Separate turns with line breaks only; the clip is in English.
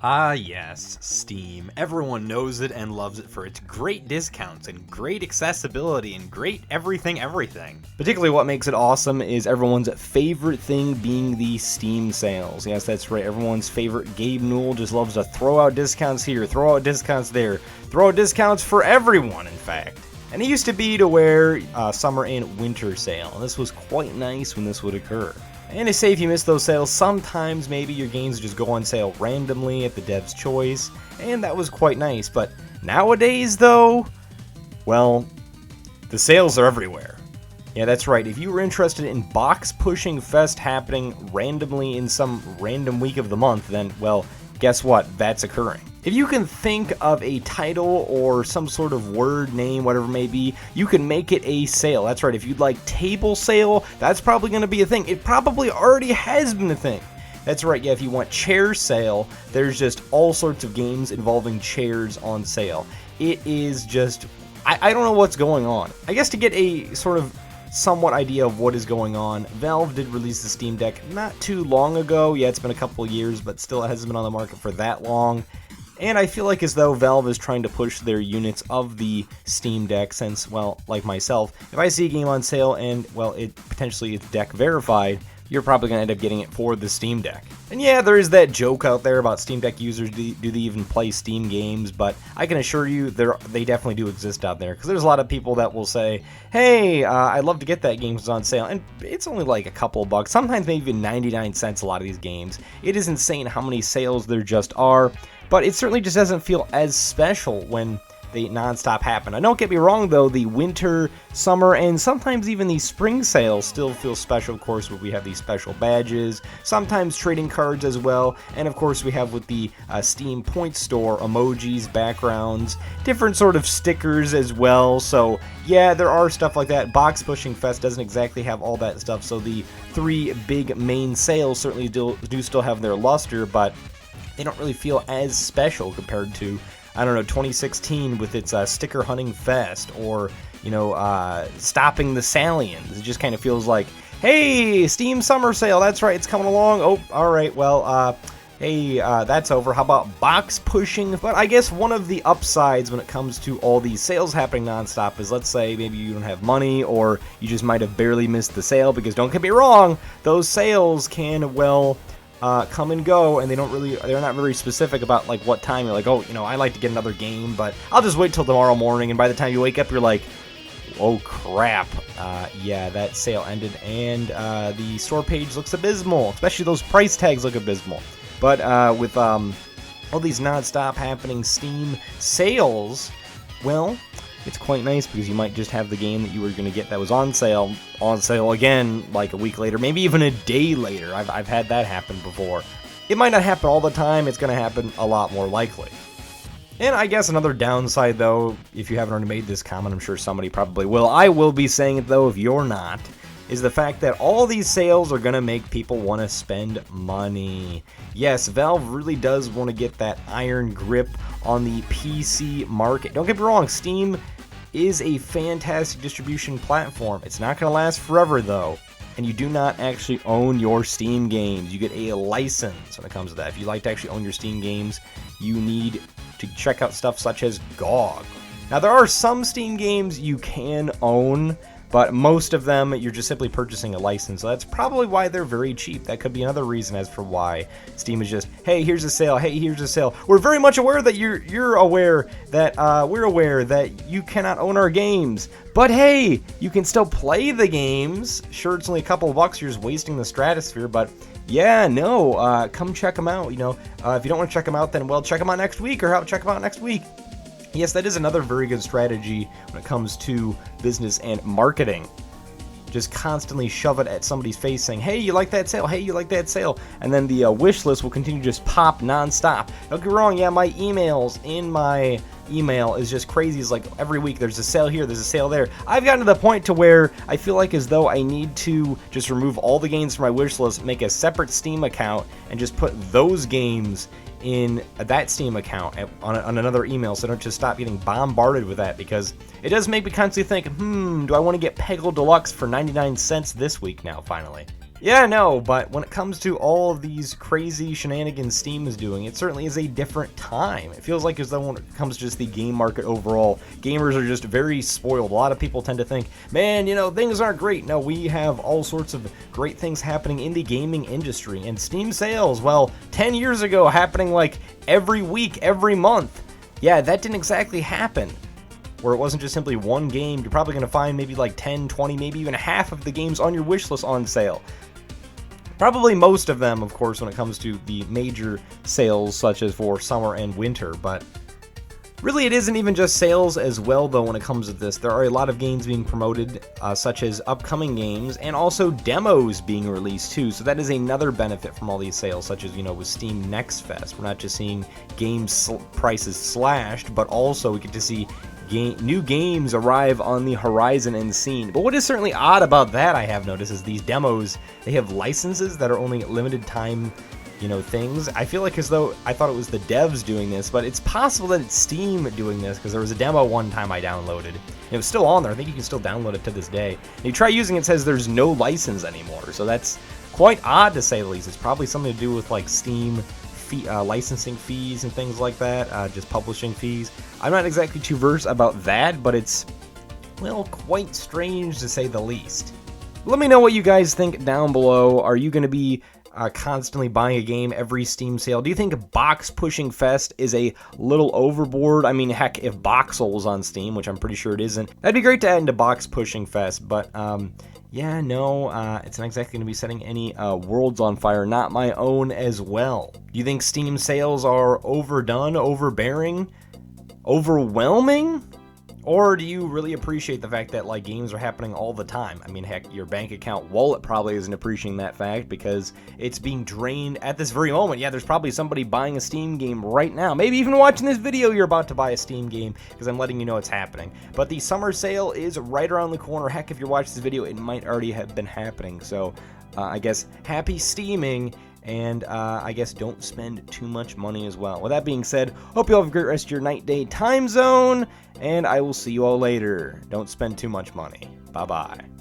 Ah yes, Steam. Everyone knows it and loves it for its great discounts and great accessibility and great everything.
Particularly what makes it awesome is everyone's favorite thing being the Steam sales. Yes, that's right. Everyone's favorite Gabe Newell just loves to throw out discounts here, throw out discounts there, throw out discounts for everyone, in fact. And it used to be to where summer and winter sale, and this was quite nice when this would occur. And to say if you miss those sales, sometimes maybe your games just go on sale randomly at the dev's choice, and that was quite nice. But nowadays, though, well, the sales are everywhere. Yeah, that's right. If you were interested in Box Pushing Fest happening randomly in some random week of the month, then, well, guess what? That's occurring. If you can think of a title or some sort of word, name, whatever it may be, you can make it a sale. That's right. If you'd like table sale, that's probably going to be a thing. It probably already has been a thing. That's right. Yeah, if you want chair sale, there's just all sorts of games involving chairs on sale. It is just, I don't know what's going on. I guess to get a sort of somewhat idea of what is going on, Valve did release the Steam Deck not too long ago. Yeah, it's been a couple of years, but still it hasn't been on the market for that long. And I feel like as though Valve is trying to push their units of the Steam Deck since, well, like myself, if I see a game on sale and, well, it potentially is deck verified, you're probably going to end up getting it for the Steam Deck. And yeah, there is that joke out there about Steam Deck users, do they even play Steam games, but I can assure you they definitely do exist out there, because there's a lot of people that will say, hey, I'd love to get that game on sale, and it's only like a couple of bucks, sometimes maybe even 99 cents a lot of these games. It is insane how many sales there just are, but it certainly just doesn't feel as special when they non-stop happen. Now, don't get me wrong, though, the winter, summer, and sometimes even the spring sales still feel special, of course, where we have these special badges, sometimes trading cards as well, and of course we have with the Steam Point Store, emojis, backgrounds, different sort of stickers as well, so yeah, there are stuff like that. Box Pushing Fest doesn't exactly have all that stuff, so the three big main sales certainly do still have their luster, but they don't really feel as special compared to, I don't know, 2016 with its Sticker Hunting Fest, or, you know, Stopping the Salians. It just kind of feels like, hey, Steam Summer Sale, that's right, it's coming along. Oh, alright, well, hey, that's over. How about Box Pushing? But I guess one of the upsides when it comes to all these sales happening nonstop is, let's say maybe you don't have money, or you just might have barely missed the sale, because don't get me wrong, those sales can, well, come and go, and they're not very specific about like what time. You're like, oh, you know, I like to get another game, but I'll just wait till tomorrow morning, and by the time you wake up, you're like, oh crap, yeah, that sale ended, and the store page looks abysmal, especially those price tags look abysmal. But with all these non-stop happening Steam sales, well, it's quite nice, because you might just have the game that you were going to get that was on sale again like a week later, maybe even a day later. I've had that happen before. It might not happen all the time, it's going to happen a lot more likely. And I guess another downside, though, if you haven't already made this comment, I'm sure somebody probably will. I will be saying it, though, if you're not, is the fact that all these sales are going to make people want to spend money. Yes, Valve really does want to get that iron grip on the PC market. Don't get me wrong, Steam is a fantastic distribution platform. It's not going to last forever, though. And you do not actually own your Steam games. You get a license when it comes to that. If you like to actually own your Steam games, you need to check out stuff such as GOG. Now, there are some Steam games you can own, but most of them, you're just simply purchasing a license. So that's probably why they're very cheap. That could be another reason as for why Steam is just, hey, here's a sale, hey, here's a sale. We're very much aware that you're aware that we're aware that you cannot own our games. But hey, you can still play the games. Sure, it's only a couple of bucks, you're just wasting the stratosphere, but yeah, no, come check them out. You know, if you don't want to check them out, then, well, check them out next week, or check them out next week. Yes, that is another very good strategy when it comes to business and marketing. Just constantly shove it at somebody's face saying, hey, you like that sale? Hey, you like that sale? And then the wish list will continue to just pop nonstop. Don't get me wrong, yeah, my emails in my email is just crazy. It's like every week there's a sale here, there's a sale there. I've gotten to the point to where I feel like as though I need to just remove all the games from my wish list, make a separate Steam account, and just put those games in that Steam account on another email, so I don't just stop getting bombarded with that, because it does make me constantly think, do I want to get Peggle Deluxe for 99 cents this week now, finally? Yeah, no, but when it comes to all of these crazy shenanigans Steam is doing, it certainly is a different time. It feels like as though when it comes to just the game market overall, gamers are just very spoiled. A lot of people tend to think, man, you know, things aren't great. No, we have all sorts of great things happening in the gaming industry. And Steam sales, well, 10 years ago, happening like every week, every month. Yeah, that didn't exactly happen. Where it wasn't just simply one game, you're probably going to find maybe like 10, 20, maybe even half of the games on your wish list on sale. Probably most of them, of course, when it comes to the major sales, such as for summer and winter, but really it isn't even just sales as well, though, when it comes to this. There are a lot of games being promoted, such as upcoming games, and also demos being released, too, so that is another benefit from all these sales, such as, you know, with Steam Next Fest. We're not just seeing prices slashed, but also we get to see new games arrive on the horizon and scene. But what is certainly odd about that, I have noticed, is these demos, they have licenses that are only limited time, you know, things. I feel like as though I thought it was the devs doing this, but it's possible that it's Steam doing this, because there was a demo one time I downloaded. It was still on there. I think you can still download it to this day. And you try using it, it says there's no license anymore, so that's quite odd to say the least. It's probably something to do with like Steam licensing fees and things like that, just publishing fees. I'm not exactly too versed about that, but it's, well, quite strange to say the least. Let me know what you guys think down below. Are you going to be constantly buying a game every Steam sale? Do you think Box Pushing Fest is a little overboard? I mean, heck, if Boxel was on Steam, which I'm pretty sure it isn't, that'd be great to add into Box Pushing Fest, but yeah, no, it's not exactly going to be setting any worlds on fire, not my own as well. Do you think Steam sales are overdone, overbearing, overwhelming? Or do you really appreciate the fact that, like, games are happening all the time? I mean, heck, your bank account wallet probably isn't appreciating that fact because it's being drained at this very moment. Yeah, there's probably somebody buying a Steam game right now. Maybe even watching this video, you're about to buy a Steam game because I'm letting you know it's happening. But the summer sale is right around the corner. Heck, if you're watching this video, it might already have been happening. So, I guess happy steaming. And I guess don't spend too much money as well. With that being said, hope you all have a great rest of your night, day, time zone, and I will see you all later. Don't spend too much money. Bye-bye.